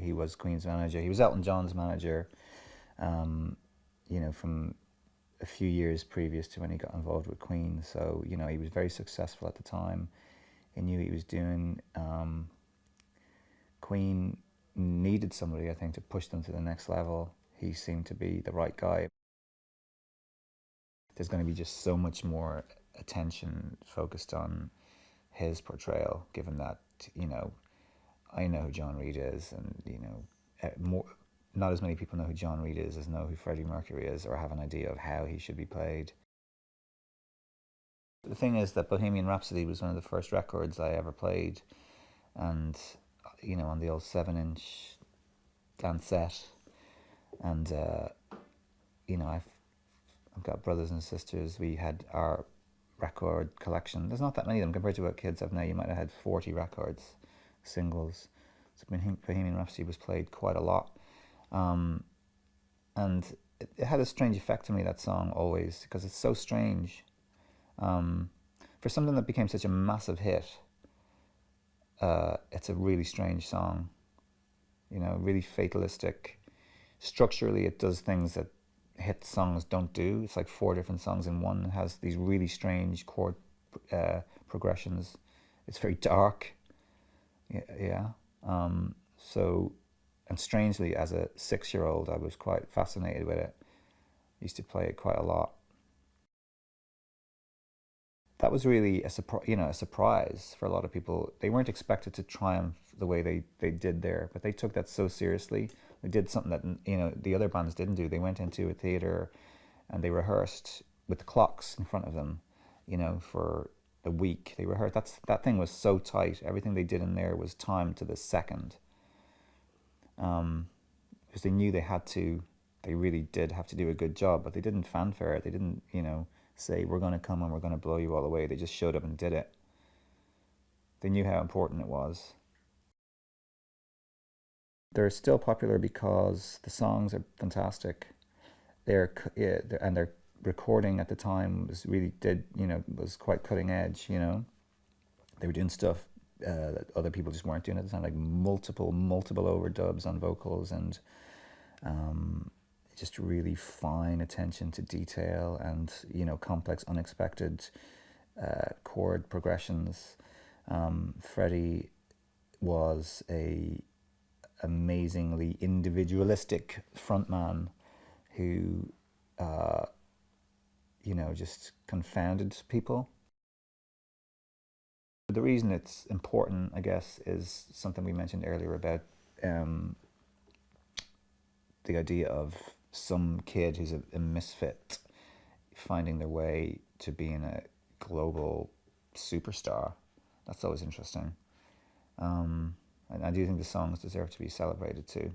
he was Queen's manager. He was Elton John's manager, from a few years previous to when he got involved with Queen. So, he was very successful at the time. He knew what he was doing. Queen needed somebody, I think, to push them to the next level. He seemed to be the right guy. There's going to be just so much more attention focused on his portrayal, given that, I know who John Reid is, and, not as many people know who John Reid is as know who Freddie Mercury is, or have an idea of how he should be played. The thing is that Bohemian Rhapsody was one of the first records I ever played, and, on the old 7-inch Lancet, and, I've got brothers and sisters. We had our record collection. There's not that many of them compared to what kids have now. You might have had 40 records, singles. So Bohemian Rhapsody was played quite a lot. And it had a strange effect on me, that song, always, because it's so strange. For something that became such a massive hit, it's a really strange song. Really fatalistic. Structurally, it does things that hit songs don't do. It's like 4 different songs in one. It has these really strange chord progressions. It's very dark. Yeah. And strangely, as a 6-year-old, I was quite fascinated with it. I used to play it quite a lot. That was really a surprise for a lot of people. They weren't expected to triumph the way they did there, but they took that so seriously. They did something that the other bands didn't do. They went into a theater and they rehearsed with the clocks in front of them, for a week. They rehearsed. That thing was so tight. Everything they did in there was timed to the second. Because they knew they really did have to do a good job, but they didn't fanfare it. They didn't, say, we're going to come and we're going to blow you all away. They just showed up and did it. They knew how important it was. They're still popular because the songs are fantastic. And their recording at the time was quite cutting edge. They were doing stuff that other people just weren't doing at the time, like multiple overdubs on vocals, and just really fine attention to detail, and complex, unexpected chord progressions. Freddie was a amazingly individualistic frontman who just confounded people. The reason it's important, I guess, is something we mentioned earlier about the idea of some kid who's a misfit finding their way to being a global superstar. That's always interesting. And I do think the songs deserve to be celebrated too.